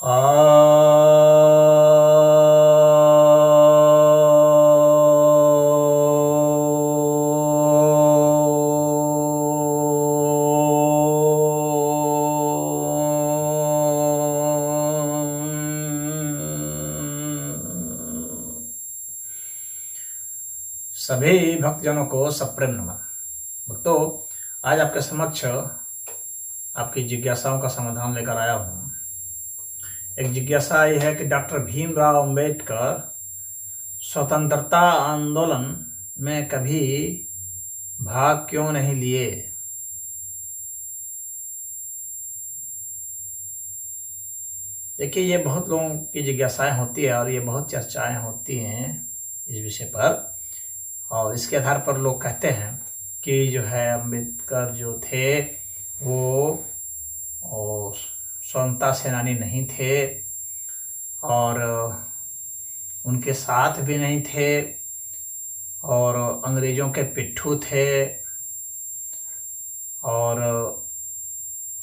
सभी भक्तजनों को सप्रेम नमन। भक्तों, आज आपके समक्ष आपकी जिज्ञासाओं का समाधान लेकर आया हूँ। एक जिज्ञासा ये है कि डॉक्टर भीमराव अंबेडकर स्वतंत्रता आंदोलन में कभी भाग क्यों नहीं लिए? देखिए, ये बहुत लोगों की जिज्ञासाएं होती है और ये बहुत चर्चाएं होती हैं इस विषय पर, और इसके आधार पर लोग कहते हैं कि जो है अंबेडकर जो थे वो स्वतंत्रता सेनानी नहीं थे और उनके साथ भी नहीं थे और अंग्रेज़ों के पिट्ठू थे और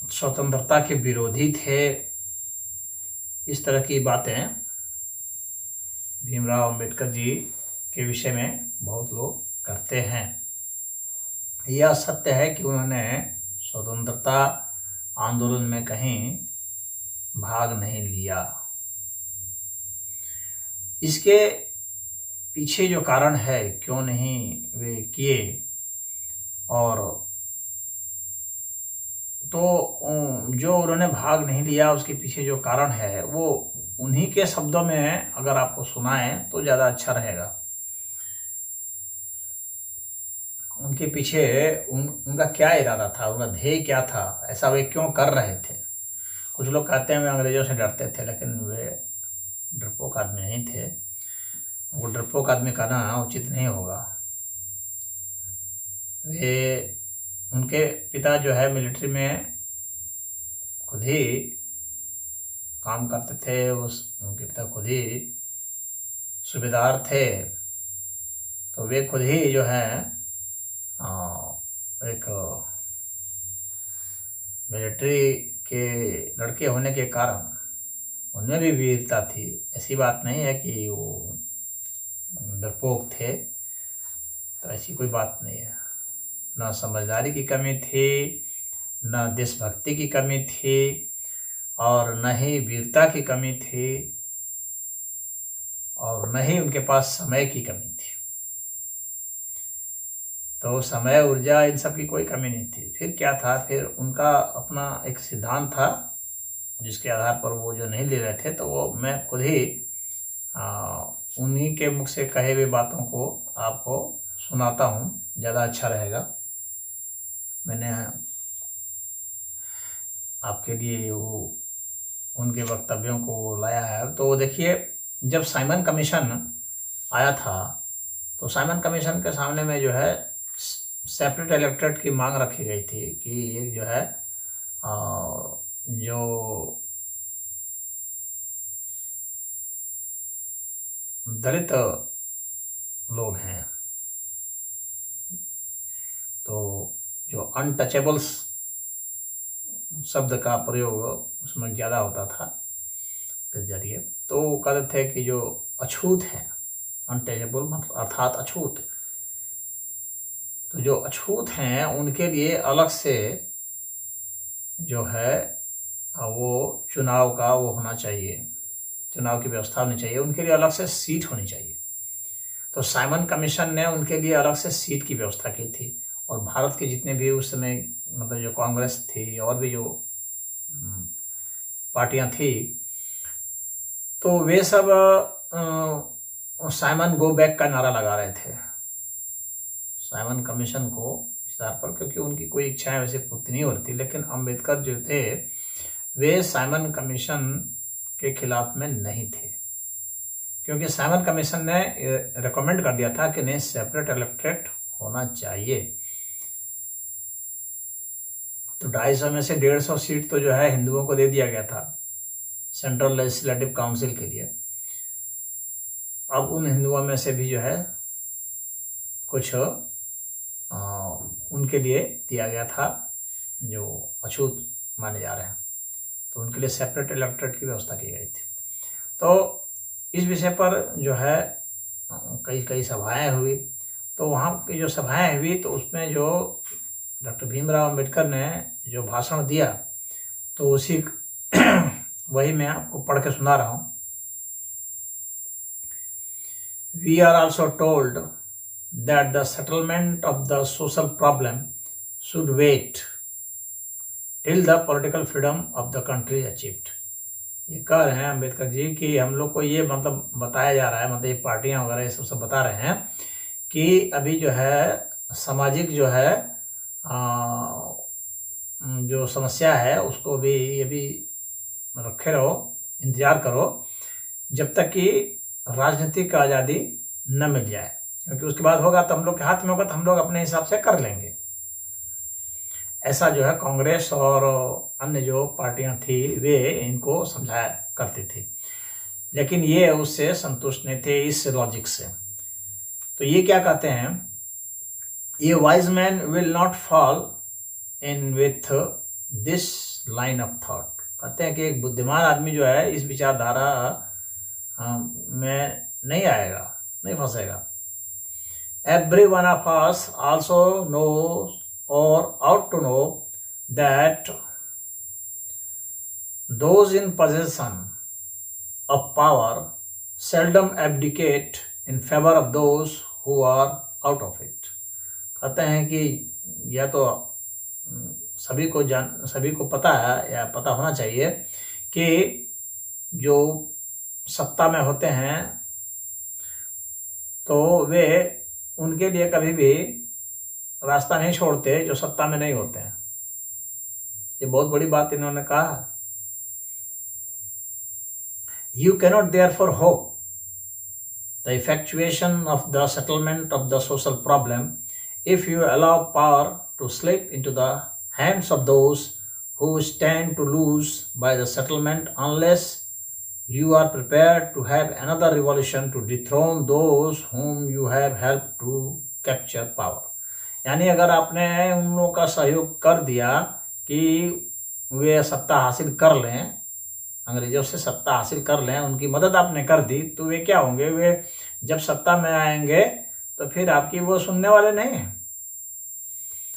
स्वतंत्रता के विरोधी थे। इस तरह की बातें भीमराव अंबेडकर जी के विषय में बहुत लोग करते हैं। यह सत्य है कि उन्होंने स्वतंत्रता आंदोलन में कहीं भाग नहीं लिया। इसके पीछे जो कारण है क्यों नहीं वे किए, और तो जो उन्होंने भाग नहीं लिया उसके पीछे जो कारण है वो उन्हीं के शब्दों में अगर आपको सुनाएं तो ज़्यादा अच्छा रहेगा। उनके पीछे उनका क्या इरादा था, उनका ध्येय क्या था, ऐसा वे क्यों कर रहे थे। कुछ लोग कहते हैं वे अंग्रेज़ों से डरते थे, लेकिन वे डरपोक आदमी नहीं थे। वो डरपोक आदमी कहना उचित नहीं होगा। वे उनके पिता जो है मिलिट्री में खुद ही काम करते थे। उनके पिता खुद ही सूबेदार थे, तो वे खुद ही जो है एक मिलिट्री के लड़के होने के कारण उनमें भी वीरता थी। ऐसी बात नहीं है कि वो डरपोक थे, तो ऐसी कोई बात नहीं है। न समझदारी की कमी थी, न देशभक्ति की कमी थी, और न ही वीरता की कमी थी, और न ही उनके पास समय की कमी थी। तो समय, ऊर्जा, इन सब की कोई कमी नहीं थी। फिर क्या था, फिर उनका अपना एक सिद्धांत था जिसके आधार पर वो जो नहीं ले रहे थे, तो वो मैं खुद ही उन्हीं के मुख से कहे हुए बातों को आपको सुनाता हूँ, ज़्यादा अच्छा रहेगा। मैंने आपके लिए वो उनके वक्तव्यों को लाया है। तो देखिए, जब साइमन कमीशन आया था तो साइमन कमीशन के सामने में जो है सेपरेट इलेक्टोरेट की मांग रखी गई थी कि ये जो है जो दलित लोग हैं, तो जो अनटचेबल्स शब्द का प्रयोग उसमें ज़्यादा होता था के जरिए, तो कहते थे कि जो अछूत हैं, अनटचेबल अर्थात अछूत, तो जो अछूत हैं उनके लिए अलग से जो है वो चुनाव का वो होना चाहिए, चुनाव की व्यवस्था होनी चाहिए, उनके लिए अलग से सीट होनी चाहिए। तो साइमन कमीशन ने उनके लिए अलग से सीट की व्यवस्था की थी। और भारत के जितने भी उस समय मतलब जो कांग्रेस थी और भी जो पार्टियां थी, तो वे सब साइमन गो बैक का नारा लगा रहे थे साइमन कमीशन को इस आधार पर, क्योंकि उनकी कोई इच्छाएं वैसे पूर्ति नहीं हो रही थी। लेकिन अंबेडकर जो थे वे साइमन कमीशन के खिलाफ में नहीं थे, क्योंकि साइमन कमीशन ने रिकमेंड कर दिया था कि नहीं, सेपरेट इलेक्टोरेट होना चाहिए। तो 250 में से 150 सीट तो जो है हिंदुओं को दे दिया गया था सेंट्रल लेजिस्लेटिव काउंसिल के लिए। अब उन हिंदुओं में से भी जो है कुछ उनके लिए दिया गया था जो अछूत माने जा रहे हैं। तो उनके लिए सेपरेट इलेक्टोरेट की व्यवस्था की गई थी। तो इस विषय पर जो है कई कई सभाएं हुई। तो वहाँ की जो सभाएं हुई तो उसमें जो डॉक्टर भीमराव अंबेडकर ने जो भाषण दिया तो उसी वही मैं आपको पढ़ के सुना रहा हूँ। We are also told that the settlement of the social problem should wait till the political freedom of the country is achieved। ये कह रहे हैं अम्बेडकर जी कि हम लोग को ये मतलब बताया जा रहा है, मतलब ये पार्टियां वगैरह ये सब बता रहे हैं कि अभी जो है सामाजिक जो है जो समस्या है उसको भी ये भी रखे रहो, इंतजार करो जब तक कि राजनीतिक आज़ादी न मिल जाए, क्योंकि उसके बाद होगा तो हम लोग के हाथ में होगा तो हम लोग अपने हिसाब से कर लेंगे। ऐसा जो है कांग्रेस और अन्य जो पार्टियां थी वे इनको समझाया करती थी, लेकिन ये उससे संतुष्ट नहीं थे इस लॉजिक से। तो ये क्या कहते हैं, ये wise man will not fall in with this line of thought. कहते हैं कि एक बुद्धिमान आदमी जो है इस विचारधारा में नहीं आएगा, नहीं फंसेगा। Every one of us also knows or ought to know that those in possession of power seldom abdicate in favor of those who are out of it। कहते हैं कि या तो सभी को पता है या पता होना चाहिए कि जो सत्ता में होते हैं तो वे उनके लिए कभी भी रास्ता नहीं छोड़ते जो सत्ता में नहीं होते हैं। ये बहुत बड़ी बात इन्होंने कहा। You cannot therefore hope the effectuation of the settlement of the social problem if you allow power to slip into the hands of those who stand to lose by the settlement unless you are prepared to have another revolution to dethrone those whom you have helped to capture power। यानी अगर आपने उन लोगों का सहयोग कर दिया कि वे सत्ता हासिल कर लें, अंग्रेजों से सत्ता हासिल कर लें, उनकी मदद आपने कर दी, तो वे क्या होंगे, वे जब सत्ता में आएंगे तो फिर आपकी वो सुनने वाले नहीं हैं।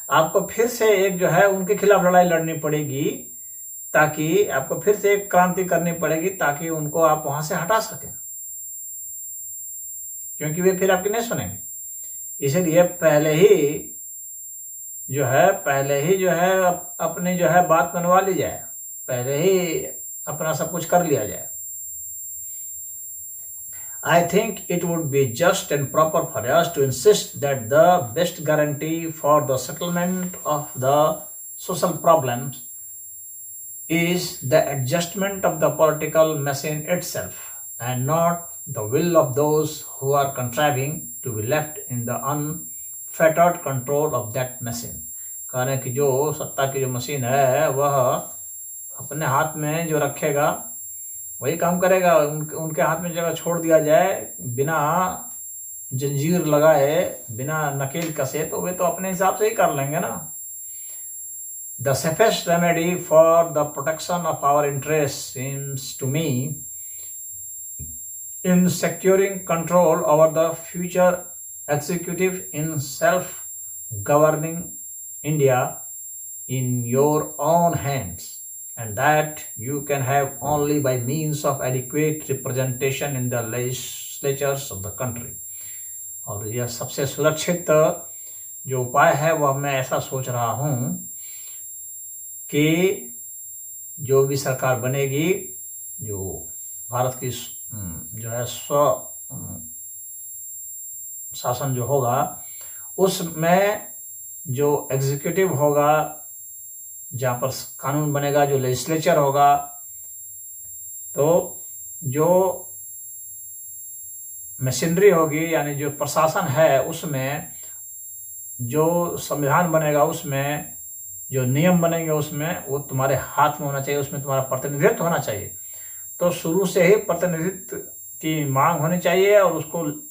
आपको फिर से एक जो है उनके खिलाफ लड़ाई लड़नी पड़ेगी, ताकि आपको फिर से एक क्रांति करनी पड़ेगी ताकि उनको आप वहां से हटा सकें, क्योंकि वे फिर आपकी नहीं सुनेंगे। इसलिए पहले ही जो है अपनी जो है बात मनवा ली जाए, पहले ही अपना सब कुछ कर लिया जाए। I think it would be just and proper for us to insist that the best guarantee for the settlement of the social problems is the adjustment of the political machine itself and not the will of those who are contriving to be left in the unfettered control of that machine। कह रहे हैं कि जो सत्ता की जो machine है वह अपने हाथ में जो रखेगा वही काम करेगा। उनके हाथ में जगह छोड़ दिया जाए बिना जंजीर लगाए, बिना नकेल कसे, तो वे तो अपने हिसाब से ही कर लेंगे ना। The safest remedy for the protection of our interests seems to me in securing control over the future executive in self-governing India in your own hands, and that you can have only by means of adequate representation in the legislatures of the country। और यह सबसे सुरक्षित जो उपाय है वह मैं ऐसा सोच रहा हूँ कि जो भी सरकार बनेगी, जो भारत की जो है स्व शासन जो होगा, उसमें जो एग्जीक्यूटिव होगा, जहाँ पर कानून बनेगा, जो लेजिस्लेचर होगा, तो जो मशीनरी होगी यानी जो प्रशासन है, उसमें जो संविधान बनेगा, उसमें जो नियम बनेंगे, उसमें वो तुम्हारे हाथ में होना चाहिए, उसमें तुम्हारा प्रतिनिधित्व होना चाहिए। तो शुरू से ही प्रतिनिधित्व की मांग होनी चाहिए और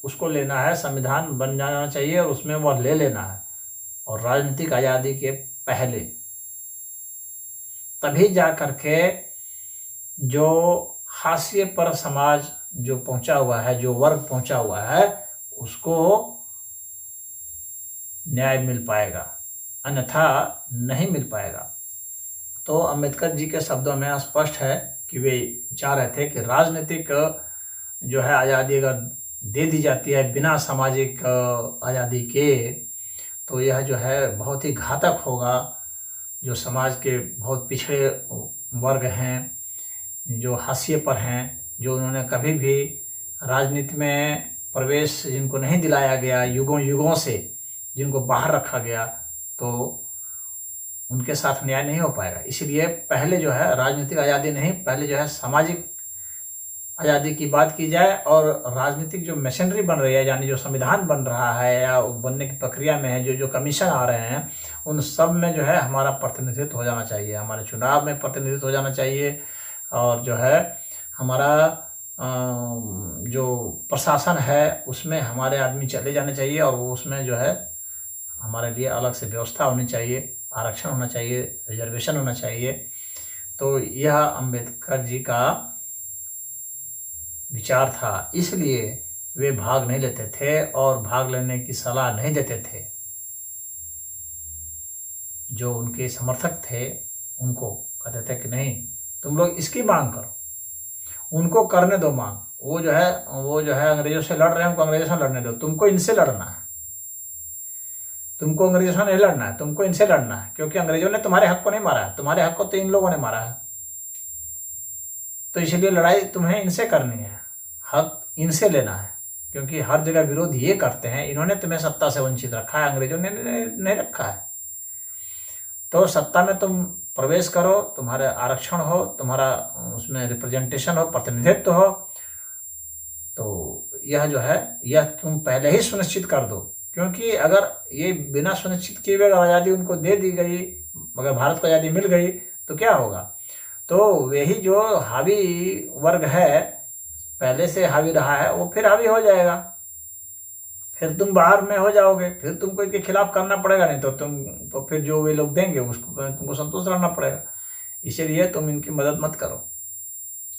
उसको लेना है, संविधान बन जाना चाहिए और उसमें वह ले लेना है। और राजनीतिक आज़ादी के पहले तभी जा करके जो हाशिए पर समाज जो पहुंचा हुआ है, जो वर्ग पहुंचा हुआ है, उसको न्याय मिल पाएगा, अन्यथा नहीं मिल पाएगा। तो अंबेडकर जी के शब्दों में स्पष्ट है कि वे चाह रहे थे कि राजनीतिक जो है आज़ादी अगर दे दी जाती है बिना सामाजिक आज़ादी के, तो यह जो है बहुत ही घातक होगा। जो समाज के बहुत पिछड़े वर्ग हैं, जो हाशिए पर हैं, जो उन्होंने कभी भी राजनीति में प्रवेश जिनको नहीं दिलाया गया, युगों युगों से जिनको बाहर रखा गया, तो उनके साथ न्याय नहीं हो पाएगा। इसीलिए पहले जो है राजनीतिक आज़ादी नहीं, पहले जो है सामाजिक आज़ादी की बात की जाए, और राजनीतिक जो मशीनरी बन रही है, यानी जो संविधान बन रहा है या बनने की प्रक्रिया में है, जो जो कमीशन आ रहे हैं, उन सब में जो है हमारा प्रतिनिधित्व हो जाना चाहिए, हमारे चुनाव में प्रतिनिधित्व हो जाना चाहिए, और जो है हमारा जो प्रशासन है उसमें हमारे आदमी चले जाने चाहिए, और वो उसमें जो है हमारे लिए अलग से व्यवस्था होनी चाहिए, आरक्षण होना चाहिए, रिजर्वेशन होना चाहिए। तो यह अंबेडकर जी का विचार था, इसलिए वे भाग नहीं लेते थे और भाग लेने की सलाह नहीं देते थे। जो उनके समर्थक थे उनको कहते थे कि नहीं, तुम लोग इसकी मांग करो, उनको करने दो मांग, वो जो है अंग्रेजों से लड़ रहे हैं, उनको अंग्रेजों से लड़ने दो, तुमको इनसे लड़ना है, तुमको अंग्रेजों से नहीं लड़ना है, तुमको इनसे लड़ना है, क्योंकि अंग्रेजों ने तुम्हारे हक को नहीं मारा है, तुम्हारे हक को तो इन लोगों ने मारा है, तो इसलिए लड़ाई तुम्हें इनसे करनी है, हक इनसे लेना है, क्योंकि हर जगह विरोध ये करते हैं, इन्होंने तुम्हें सत्ता से वंचित रखा है, अंग्रेजों ने नहीं रखा है। तो सत्ता में तुम प्रवेश करो, तुम्हारे आरक्षण हो, तुम्हारा उसमें रिप्रेजेंटेशन हो, प्रतिनिधित्व हो, तो यह जो है यह तुम पहले ही सुनिश्चित कर दो, क्योंकि अगर ये बिना सुनिश्चित किए हुए आज़ादी उनको दे दी गई, अगर भारत को आज़ादी मिल गई तो क्या होगा, तो वही जो हावी वर्ग है, पहले से हावी रहा है, वो फिर हावी हो जाएगा, फिर तुम बाहर में हो जाओगे, फिर तुमको इनके खिलाफ करना पड़ेगा, नहीं तो फिर जो वे लोग देंगे उसको तुमको संतुष्ट रहना पड़ेगा, इसीलिए तुम इनकी मदद मत करो।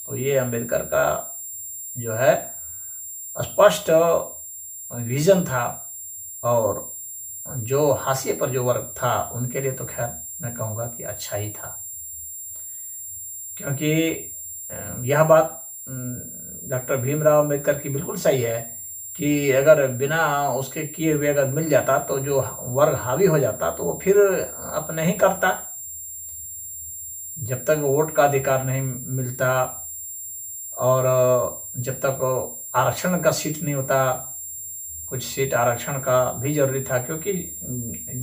तो ये अंबेडकर का जो है स्पष्ट विजन था, और जो हाशिए पर जो वर्ग था उनके लिए तो खैर मैं कहूँगा कि अच्छा ही था, क्योंकि यह बात डॉक्टर भीमराव अम्बेडकर की बिल्कुल सही है कि अगर बिना उसके किए हुए अगर मिल जाता तो जो वर्ग हावी हो जाता तो वो फिर अब नहीं करता। जब तक वोट का अधिकार नहीं मिलता और जब तक आरक्षण का सीट नहीं होता, कुछ सीट आरक्षण का भी जरूरी था, क्योंकि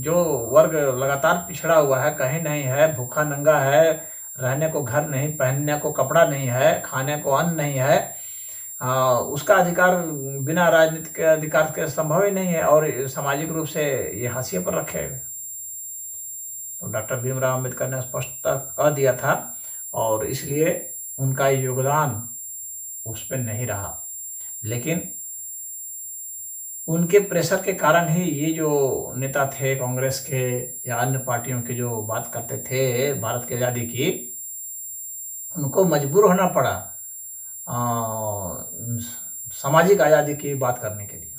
जो वर्ग लगातार पिछड़ा हुआ है, कहीं नहीं है, भूखा नंगा है, रहने को घर नहीं, पहनने को कपड़ा नहीं है, खाने को अन्न नहीं है, उसका अधिकार बिना राजनीति के अधिकार के संभव ही नहीं है, और सामाजिक रूप से ये हाशिए पर रखे हुए। तो डॉक्टर भीमराव अम्बेडकर ने स्पष्टता कह दिया था, और इसलिए उनका योगदान उस पर नहीं रहा, लेकिन उनके प्रेशर के कारण ही ये जो नेता थे कांग्रेस के या अन्य पार्टियों के जो बात करते थे भारत की आज़ादी की, उनको मजबूर होना पड़ा सामाजिक आज़ादी की बात करने के लिए।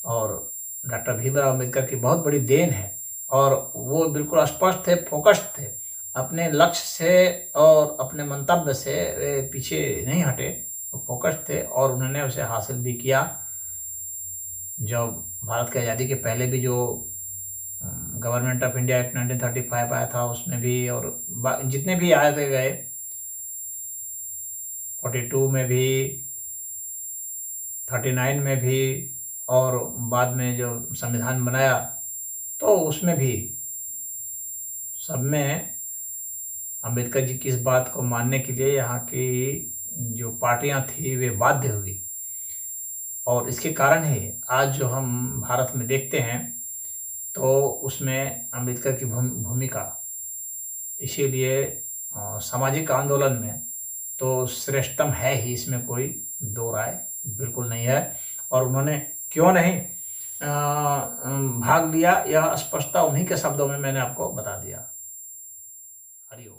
और डॉक्टर भीमराव अम्बेडकर की बहुत बड़ी देन है, और वो बिल्कुल स्पष्ट थे, फोकस्ड थे, अपने लक्ष्य से और अपने मंतव्य से पीछे नहीं हटे, वो फोकस्ड थे, और उन्होंने उसे हासिल भी किया। जब भारत की आज़ादी के पहले भी जो गवर्नमेंट ऑफ इंडिया एक्ट 1935 आया था, उसमें भी, और जितने भी आए थे गए, 42 में भी, 39 में भी, और बाद में जो संविधान बनाया तो उसमें भी, सब में अंबेडकर जी की इस बात को मानने के लिए यहाँ की जो पार्टियां थी वे बाध्य हुई। और इसके कारण ही आज जो हम भारत में देखते हैं तो उसमें अंबेडकर की भूमिका, इसीलिए सामाजिक आंदोलन में तो श्रेष्ठतम है ही, इसमें कोई दो राय बिल्कुल नहीं है। और उन्होंने क्यों नहीं भाग लिया, यह स्पष्टता उन्हीं के शब्दों में मैंने आपको बता दिया। हरि ओम।